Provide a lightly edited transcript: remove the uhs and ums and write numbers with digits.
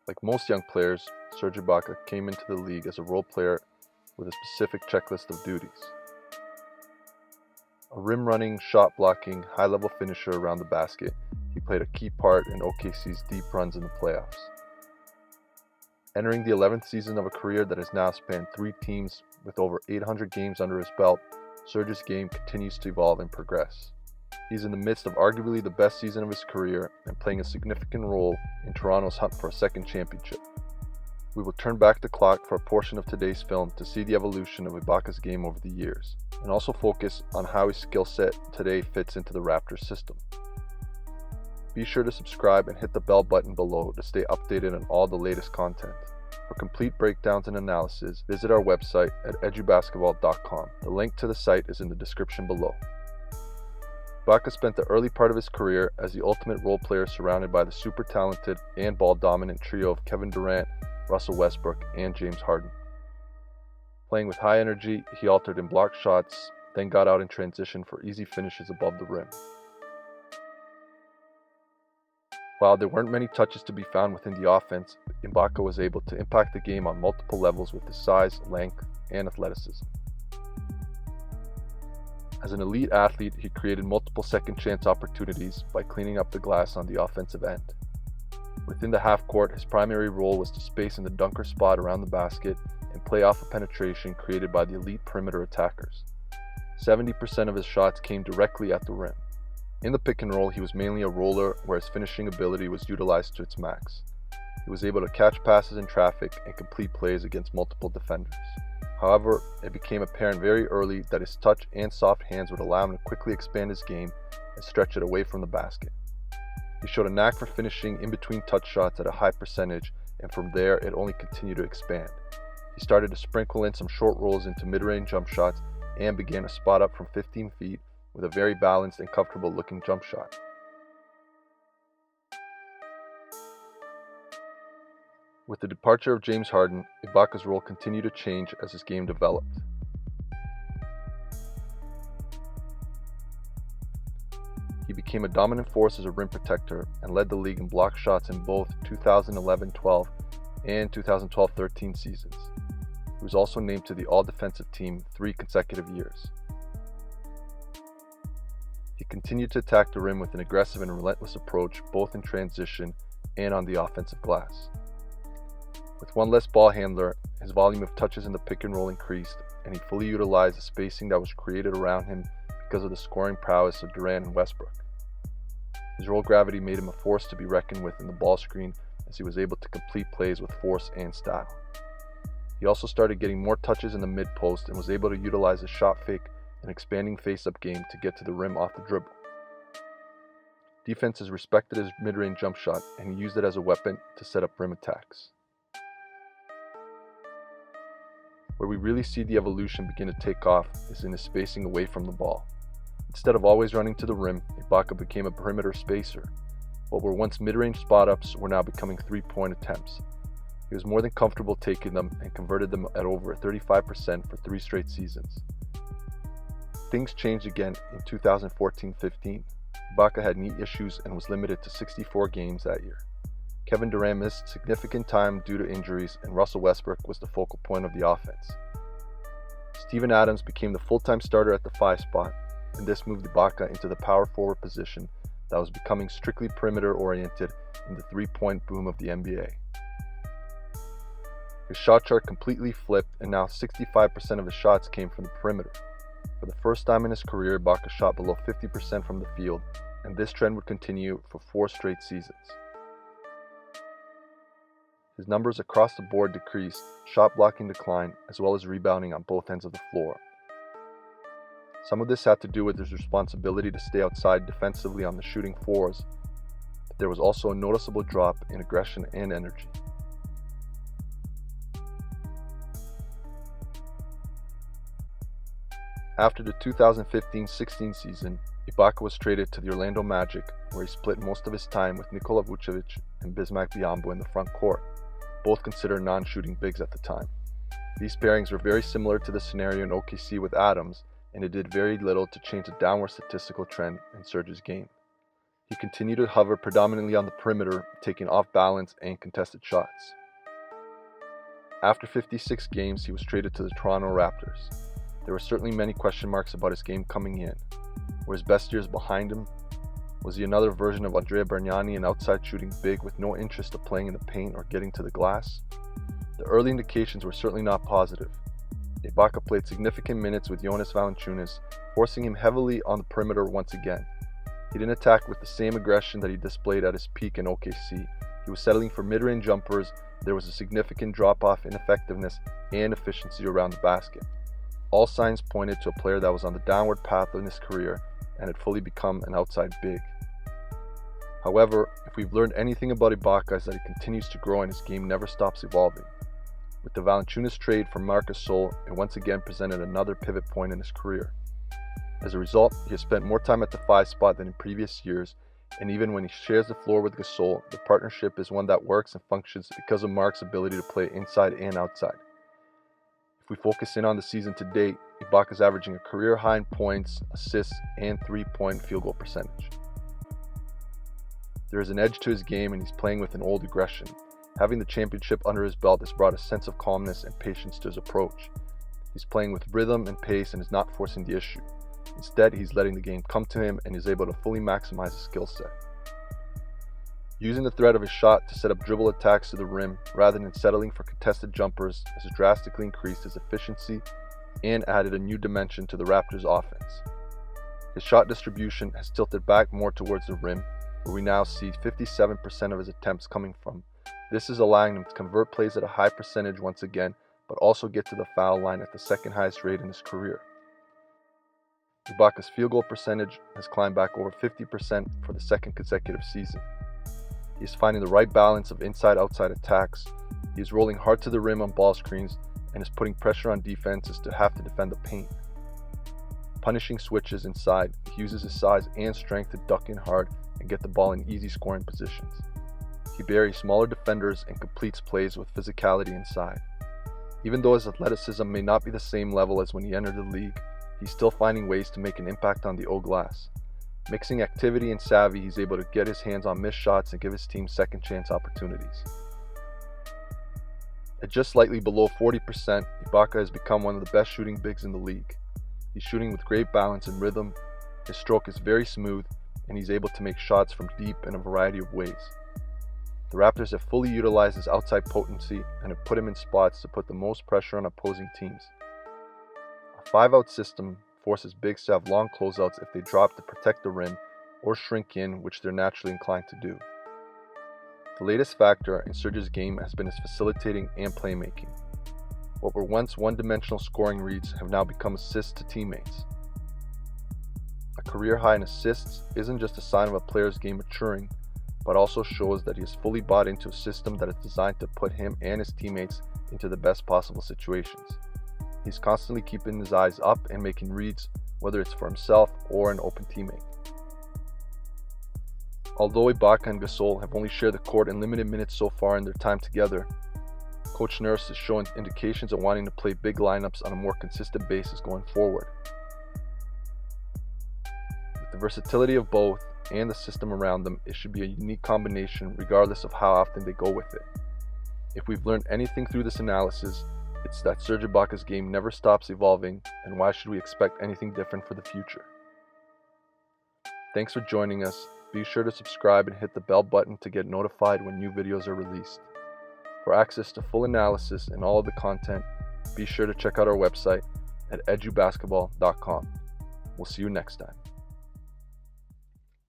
Like most young players, Serge Ibaka came into the league as a role player with a specific checklist of duties. A rim-running, shot-blocking, high-level finisher around the basket, he played a key part in OKC's deep runs in the playoffs. Entering the 11th season of a career that has now spanned 3 teams with over 800 games under his belt, Serge's game continues to evolve and progress. He's in the midst of arguably the best season of his career and playing a significant role in Toronto's hunt for a second championship. We will turn back the clock for a portion of today's film to see the evolution of Ibaka's game over the years, and also focus on how his skill set today fits into the Raptors system. Be sure to subscribe and hit the bell button below to stay updated on all the latest content. For complete breakdowns and analysis, visit our website at EduBasketball.com. The link to the site is in the description below. Ibaka spent the early part of his career as the ultimate role player surrounded by the super talented and ball-dominant trio of Kevin Durant, Russell Westbrook, and James Harden. Playing with high energy, he altered in blocked shots, then got out in transition for easy finishes above the rim. While there weren't many touches to be found within the offense, Ibaka was able to impact the game on multiple levels with his size, length, and athleticism. As an elite athlete, he created multiple second-chance opportunities by cleaning up the glass on the offensive end. Within the half-court, his primary role was to space in the dunker spot around the basket and play off a penetration created by the elite perimeter attackers. 70% of his shots came directly at the rim. In the pick and roll, he was mainly a roller where his finishing ability was utilized to its max. He was able to catch passes in traffic and complete plays against multiple defenders. However, it became apparent very early that his touch and soft hands would allow him to quickly expand his game and stretch it away from the basket. He showed a knack for finishing in between touch shots at a high percentage, and from there it only continued to expand. He started to sprinkle in some short rolls into mid-range jump shots and began to spot up from 15 feet with a very balanced and comfortable looking jump shot. With the departure of James Harden, Ibaka's role continued to change as his game developed. He became a dominant force as a rim protector and led the league in block shots in both 2011-12 and 2012-13 seasons. He was also named to the All-Defensive Team 3 consecutive years. He continued to attack the rim with an aggressive and relentless approach both in transition and on the offensive glass. With one less ball handler, his volume of touches in the pick and roll increased, and he fully utilized the spacing that was created around him because of the scoring prowess of Durant and Westbrook. His roll gravity made him a force to be reckoned with in the ball screen as he was able to complete plays with force and style. He also started getting more touches in the mid-post and was able to utilize his shot fake and expanding face-up game to get to the rim off the dribble. Defenses respected his mid-range jump shot, and he used it as a weapon to set up rim attacks. Where we really see the evolution begin to take off is in his spacing away from the ball. Instead of always running to the rim, Ibaka became a perimeter spacer. What were once mid-range spot-ups were now becoming three-point attempts. He was more than comfortable taking them and converted them at over 35% for 3 straight seasons. Things changed again in 2014-15. Ibaka had knee issues and was limited to 64 games that year. Kevin Durant missed significant time due to injuries, and Russell Westbrook was the focal point of the offense. Steven Adams became the full-time starter at the 5 spot, and this moved Ibaka into the power forward position that was becoming strictly perimeter-oriented in the three-point boom of the NBA. His shot chart completely flipped, and now 65% of his shots came from the perimeter. For the first time in his career, Ibaka shot below 50% from the field, and this trend would continue for 4 straight seasons. His numbers across the board decreased, shot blocking declined, as well as rebounding on both ends of the floor. Some of this had to do with his responsibility to stay outside defensively on the shooting fours, but there was also a noticeable drop in aggression and energy. After the 2015-16 season, Ibaka was traded to the Orlando Magic, where he split most of his time with Nikola Vucevic and Bismack Biyombo in the front court, both considered non-shooting bigs at the time. These pairings were very similar to the scenario in OKC with Adams, and it did very little to change the downward statistical trend in Serge's game. He continued to hover predominantly on the perimeter, taking off-balance and contested shots. After 56 games, he was traded to the Toronto Raptors. There were certainly many question marks about his game coming in. Were his best years behind him? Was he another version of Andrea Bargnani, an outside shooting big with no interest of playing in the paint or getting to the glass? The early indications were certainly not positive. Ibaka played significant minutes with Jonas Valanciunas, forcing him heavily on the perimeter once again. He didn't attack with the same aggression that he displayed at his peak in OKC. He was settling for mid-range jumpers. There was a significant drop-off in effectiveness and efficiency around the basket. All signs pointed to a player that was on the downward path in his career and had fully become an outside big. However, if we've learned anything about Ibaka, is that he continues to grow and his game never stops evolving. With the Valanciunas trade for Marc Gasol, it once again presented another pivot point in his career. As a result, he has spent more time at the 5 spot than in previous years, and even when he shares the floor with Gasol, the partnership is one that works and functions because of Marc's ability to play inside and outside. If we focus in on the season to date, Ibaka is averaging a career high in points, assists, and 3-point field goal percentage. There is an edge to his game and he's playing with an old aggression. Having the championship under his belt has brought a sense of calmness and patience to his approach. He's playing with rhythm and pace and is not forcing the issue. Instead, he's letting the game come to him and is able to fully maximize his skill set. Using the threat of his shot to set up dribble attacks to the rim rather than settling for contested jumpers has drastically increased his efficiency and added a new dimension to the Raptors' offense. His shot distribution has tilted back more towards the rim, where we now see 57% of his attempts coming from. This is allowing him to convert plays at a high percentage once again, but also get to the foul line at the second highest rate in his career. Ibaka's field goal percentage has climbed back over 50% for the second consecutive season. He is finding the right balance of inside-outside attacks. He is rolling hard to the rim on ball screens and is putting pressure on defenses to have to defend the paint. Punishing switches inside, he uses his size and strength to duck in hard and get the ball in easy scoring positions. He buries smaller defenders and completes plays with physicality inside. Even though his athleticism may not be the same level as when he entered the league, he's still finding ways to make an impact on the O glass. Mixing activity and savvy, he's able to get his hands on missed shots and give his team second chance opportunities. At just slightly below 40%, Ibaka has become one of the best shooting bigs in the league. He's shooting with great balance and rhythm, his stroke is very smooth, and he's able to make shots from deep in a variety of ways. The Raptors have fully utilized his outside potency and have put him in spots to put the most pressure on opposing teams. A 5-out system forces bigs to have long closeouts if they drop to protect the rim or shrink in, which they're naturally inclined to do. The latest factor in Serge's game has been his facilitating and playmaking. What were once one-dimensional scoring reads have now become assists to teammates. A career high in assists isn't just a sign of a player's game maturing, but also shows that he has fully bought into a system that is designed to put him and his teammates into the best possible situations. He's constantly keeping his eyes up and making reads, whether it's for himself or an open teammate. Although Ibaka and Gasol have only shared the court in limited minutes so far in their time together, Coach Nurse is showing indications of wanting to play big lineups on a more consistent basis going forward. With the versatility of both and the system around them, it should be a unique combination regardless of how often they go with it. If we've learned anything through this analysis, it's that Serge Ibaka's game never stops evolving, and why should we expect anything different for the future? Thanks for joining us. Be sure to subscribe and hit the bell button to get notified when new videos are released. For access to full analysis and all of the content, be sure to check out our website at EduBasketball.com. We'll see you next time.